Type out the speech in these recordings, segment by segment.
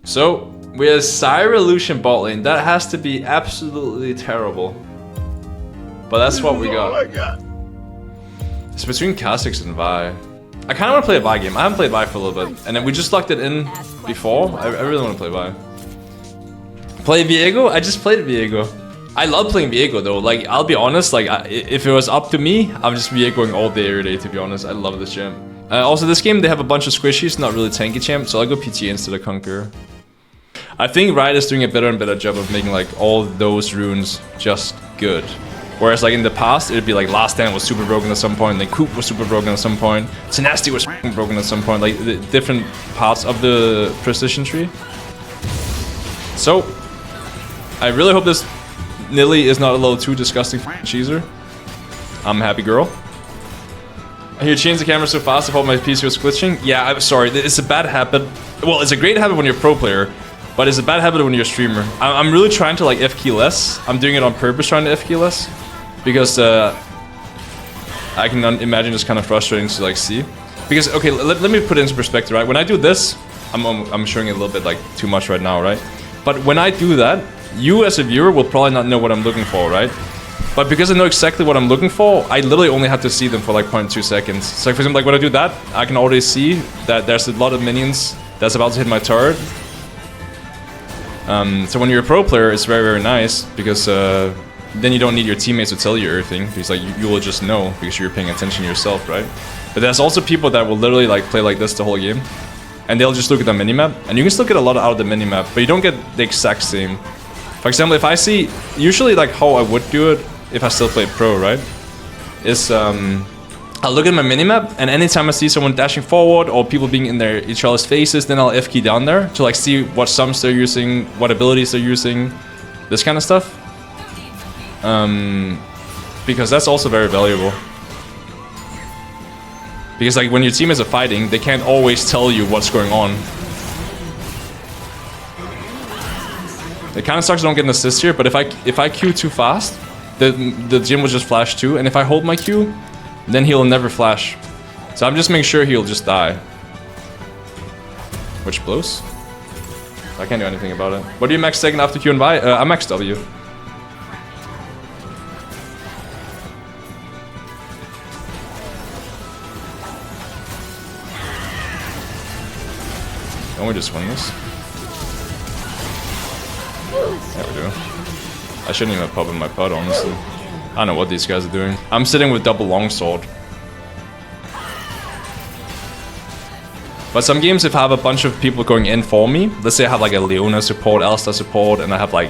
So, we have Cyrelution bot lane. That has to be absolutely terrible. But that's what we got. Oh my god. It's between Kha'Zix and Vi. I kind of want to play a Vi game. I haven't played Vi for a little bit. And then we just locked it in before. I really want to play Vi. Play Viego? I just played Viego. I love playing Viego though. Like, I'll be honest, like, if it was up to me, I'm just Viegoing all day, every day, to be honest. I love this champ. Also, this game, they have a bunch of squishies, not really tanky champ, so I'll go PT instead of Conqueror. I think Riot is doing a better and better job of making, like, all those runes just good. Whereas, like, in the past, it'd be like Last Stand was super broken at some point, then Coop was super broken at some point, Tenacity was broken at some point, like, the different parts of the precision tree. So, I really hope this Nilly is not a little too disgusting cheeser. I'm a happy girl. I hear change the camera so fast, I thought my PC was glitching. Yeah, I'm sorry, it's a bad habit. Well, it's a great habit when you're a pro player, but it's a bad habit when you're a streamer. I'm really trying to like F-key less. I'm doing it on purpose, trying to F-key less. Because I can imagine it's kind of frustrating to like see. Because, okay, let me put it into perspective, right? When I do this, I'm showing it a little bit like too much right now, right? But when I do that, you as a viewer will probably not know what I'm looking for, right? But because I know exactly what I'm looking for, I literally only have to see them for like 0.2 seconds. So like, for example, like when I do that, I can already see that there's a lot of minions that's about to hit my turret. So when you're a pro player, it's very, very nice because then you don't need your teammates to tell you everything because like you will just know because you're paying attention yourself, right? But there's also people that will literally like play like this the whole game, and they'll just look at the minimap, and you can still get a lot out of the minimap, but you don't get the exact same. For example, if I see, usually like how I would do it if I still play pro, right? Is I'll look at my minimap, and anytime I see someone dashing forward or people being in each other's faces, then I'll F-key down there to like see what sums they're using, what abilities they're using, this kind of stuff. Because that's also very valuable. Because like when your teammates are fighting, they can't always tell you what's going on. It kind of sucks I don't get an assist here, but if I Q too fast, the Jhin will just flash too, and if I hold my Q, then he'll never flash. So I'm just making sure he'll just die. Which blows. I can't do anything about it. What do you max second after Q and Vi? I max W. Don't we just win this? Yeah, we do. I shouldn't even have popped in my putt, honestly. I don't know what these guys are doing. I'm sitting with double longsword. But some games, if I have a bunch of people going in for me, let's say I have like a Leona support, Alistar support, and I have like,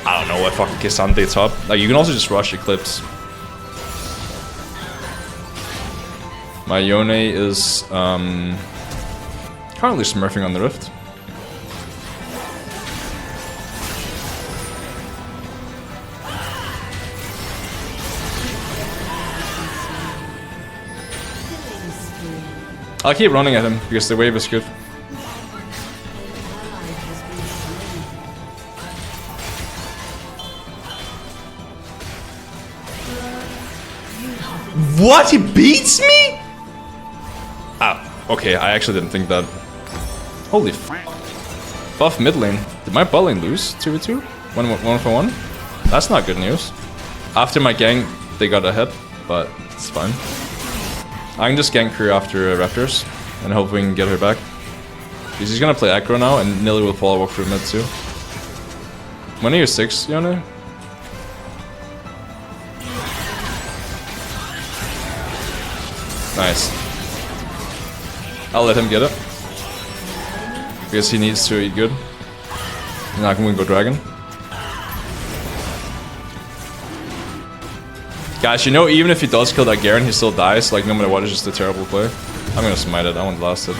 I don't know, a fucking K'Sante top. Like, you can also just rush Eclipse. My Yone is currently smurfing on the Rift. I'll keep running at him because the wave is good. What? He beats me? Ah, okay, I actually didn't think that. Holy f. Buff mid lane. Did my bot lane lose 2v2? 1-for-1? That's not good news. After my gank, they got ahead, but it's fine. I can just gank her after Raptors, and hope we can get her back. Because he's gonna play aggro now, and Nilly will follow walk through mid too. When are you 6, Yone? Nice. I'll let him get it. Because he needs to eat good. And I can go dragon. Guys, you know, even if he does kill that Garen, he still dies. Like, no matter what, it's just a terrible play. I'm gonna smite it. I want blast it.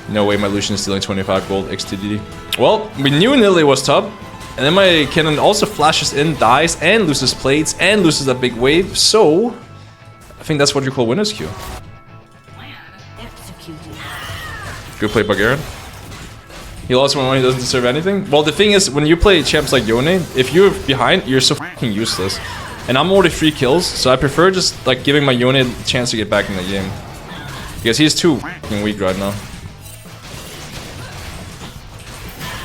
No way my Lucian is stealing 25 gold XTDD. Well, we knew Nilly was top. And then my cannon also flashes in, dies, and loses plates, and loses a big wave. So, I think that's what you call winner's queue. Good play by Garen. He lost when he doesn't deserve anything. Well, the thing is, when you play champs like Yone, if you're behind, you're so fucking useless. And I'm already 3 kills, so I prefer just like giving my Yone a chance to get back in the game. Because he's too fucking weak right now.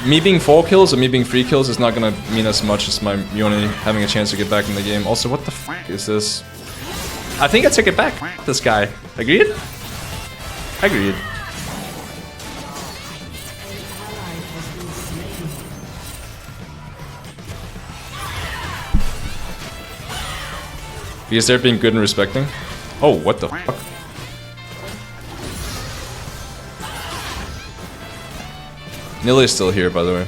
me being 4 kills or me being 3 kills is not gonna mean as much as my Yone having a chance to get back in the game. Also, what the f is this? I think I take it back. This guy. Agreed? Agreed. Because they're being good and respecting. Oh, what the fuck? Nilly is still here, by the way.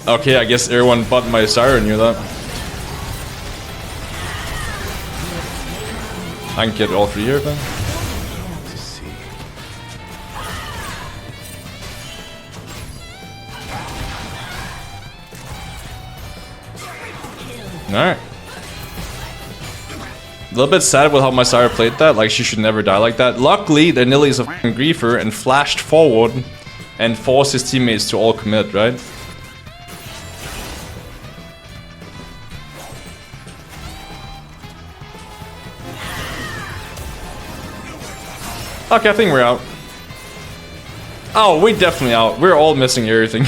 Okay, I guess everyone but my Siren knew that. I can get all 3 here then. Alright. A little bit sad with how my Sire played that, like she should never die like that. Luckily, the Nilly is a f***ing griefer and flashed forward and forced his teammates to all commit, right? Okay, I think we're out. Oh, we're definitely out. We're all missing everything.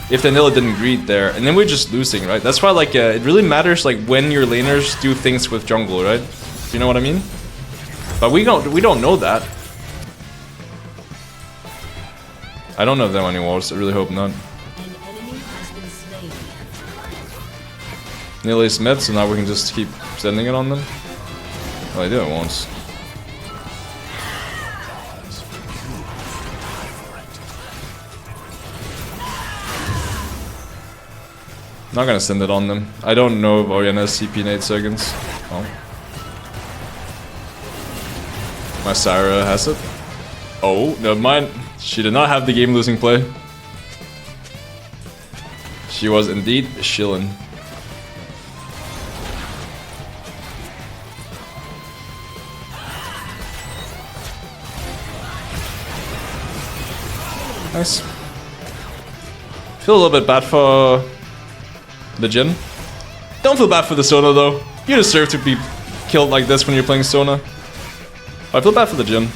If the Nilla didn't greed there, and then we're just losing, right? That's why, like, it really matters, like, when your laners do things with jungle, right? You know what I mean? But we don't know that. I don't know them anymore, so I really hope not. Nilly's mid, so now we can just keep sending it on them. Well, I did it once. Not gonna send it on them. I don't know if Oriana has CP in 8 seconds. Oh. My Syra has it. Oh, never mind. She did not have the game-losing play. She was indeed shillin'. Nice. Feel a little bit bad for the Jhin. Don't feel bad for the Sona though. You deserve to be killed like this when you're playing Sona. I feel bad for the Jhin.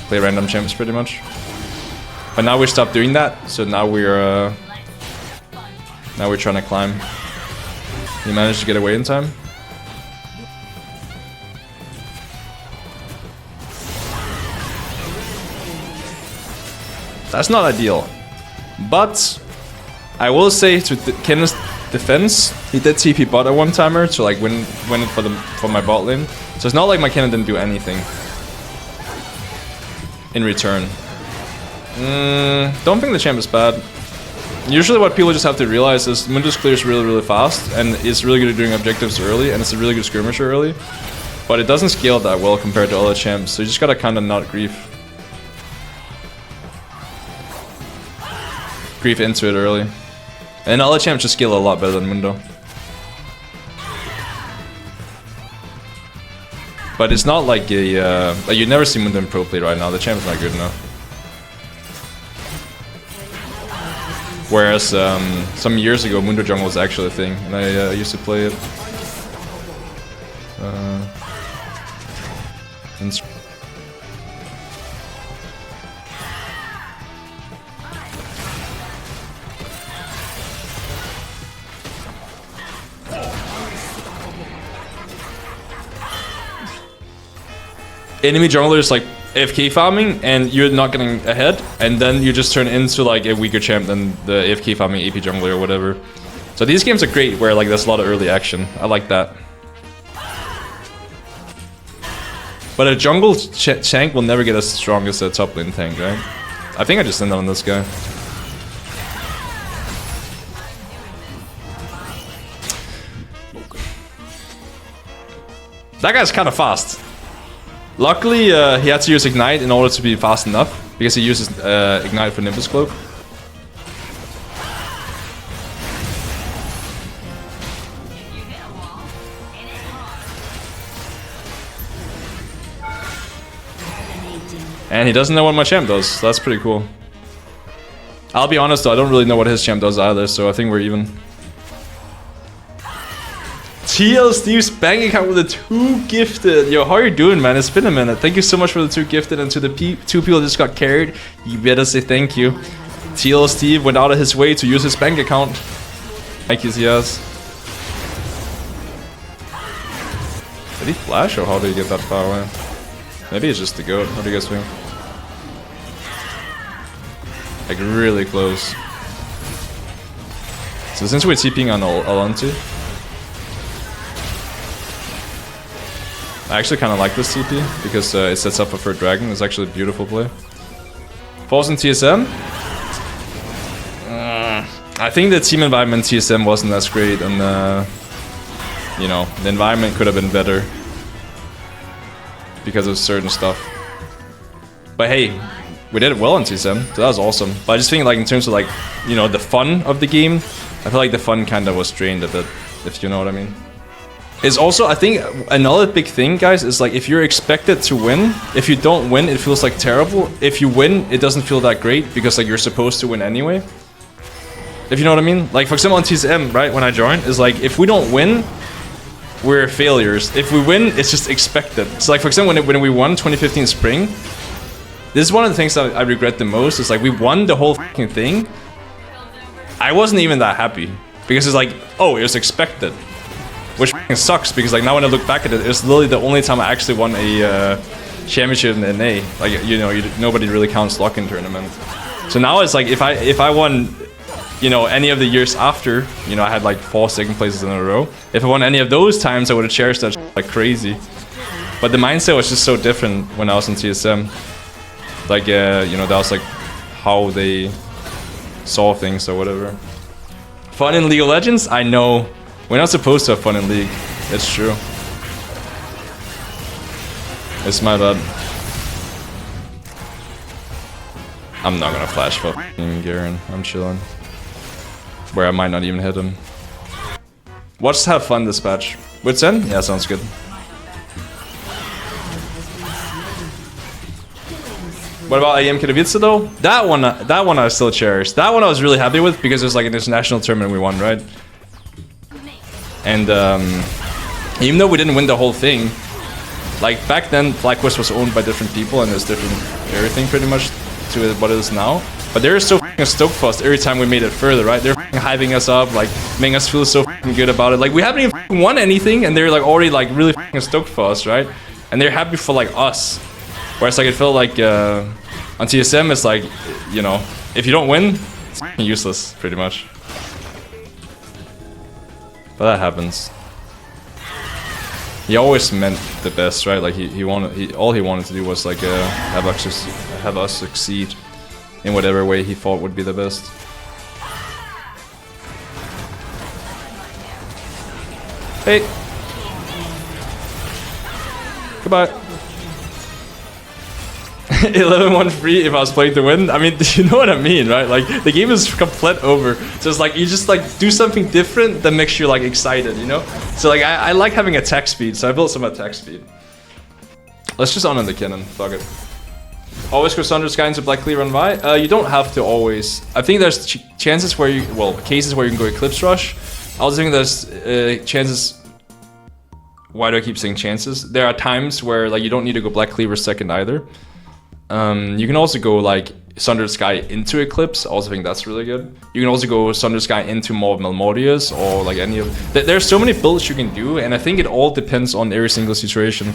Play random champs pretty much. But now we stopped doing that, so now we're trying to climb. You managed to get away in time. That's not ideal. But I will say to Kenneth's defense, he did TP bot at one timer to like win it for my bot lane. So it's not like my Kenneth didn't do anything in return. Don't think the champ is bad. Usually what people just have to realize is Mundo clears really fast and is really good at doing objectives early, and it's a really good skirmisher early. But it doesn't scale that well compared to other champs, so you just gotta kinda not grief into it early. And other champs just scale a lot better than Mundo. But it's not like a like you never see Mundo in pro play right now. The champ's not good enough. Whereas some years ago Mundo Jungle was actually a thing, and I used to play it. Enemy junglers like AFK farming and you're not getting ahead, and then you just turn into like a weaker champ than the AFK farming AP jungler or whatever. So these games are great where like there's a lot of early action. I like that. But a jungle tank will never get as strong as a top lane tank, right? I think I just ended on this guy. That guy's kind of fast. Luckily, he had to use Ignite in order to be fast enough, because he uses Ignite for Nimbus Cloak. And he doesn't know what my champ does, so that's pretty cool. I'll be honest though, I don't really know what his champ does either, so I think we're even. TL Steve's bank account with the 2 gifted. Yo, how are you doing, man? It's been a minute. Thank you so much for the 2 gifted, and to the 2 people that just got carried, you better say thank you. TL Steve went out of his way to use his bank account. Thank you, yes. Did he flash, or how did he get that far away? Maybe it's just the goat. What do you guys think? Like really close. So since we're TPing on Alonti, I actually kind of like this TP because it sets up a third dragon. It's actually a beautiful play. Falls in TSM. I think the team environment TSM wasn't as great, and you know, the environment could have been better because of certain stuff. But hey, we did it well on TSM, so that was awesome. But I just think, like, in terms of, like, you know, the fun of the game, I feel like the fun kind of was drained a bit, if you know what I mean. It's also, I think, another big thing, guys, is like if you're expected to win, if you don't win, it feels like terrible. If you win, it doesn't feel that great because, like, you're supposed to win anyway. If you know what I mean? Like, for example, on TSM, right, when I joined, is like, if we don't win, we're failures. If we win, it's just expected. So, like, for example, when we won 2015 Spring, this is one of the things that I regret the most. Is like, we won the whole fucking thing. I wasn't even that happy because it's like, oh, it was expected. Which sucks because, like, now when I look back at it, it's literally the only time I actually won a championship in the NA. Like, you know, nobody really counts lock-in tournament. So now it's like, if I won, you know, any of the years after, you know, I had like 4 second places in a row. If I won any of those times, I would have cherished that like crazy. But the mindset was just so different when I was in TSM. Like, you know, that was like how they saw things or whatever. Fun in League of Legends? I know. We're not supposed to have fun in League. It's true. It's my bad. I'm not gonna flash for Garen. I'm chilling. Where I might not even hit him. Watch have fun this patch. With Zen? Yeah, sounds good. What about AM Katowice though? That one I still cherish. That one I was really happy with because it was like an international tournament we won, right? And even though we didn't win the whole thing, like back then FlyQuest was owned by different people and there's different everything pretty much to what it is now. But they're so f***ing stoked for us every time we made it further, right? They're f***ing hyping us up, like making us feel so f***ing good about it. Like we haven't even f***ing won anything and they're like already like really f***ing stoked for us, right? And they're happy for like us. Whereas like it felt like on TSM it's like, you know, if you don't win, it's f***ing useless pretty much. But that happens. He always meant the best, right? Like all he wanted to do was like have us succeed in whatever way he thought would be the best. Hey. Goodbye. 11-1 free if I was playing to win. I mean, you know what I mean, right? Like the game is complete over. So it's like you just like do something different that makes you like excited, you know? So like I like having attack speed, so I built some attack speed. Let's just honor the cannon. Fuck it. Always go Thunder Sky into Black Cleaver and Vi. You don't have to always. I think there's chances where you, well, cases where you can go Eclipse Rush. I also think there's chances. Why do I keep saying chances? There are times where like you don't need to go Black Cleaver second either. You can also go like Thunder Sky into Eclipse. I also think that's really good. You can also go Thunder Sky into more of Melmodius or like any of. There's so many builds you can do, and I think it all depends on every single situation.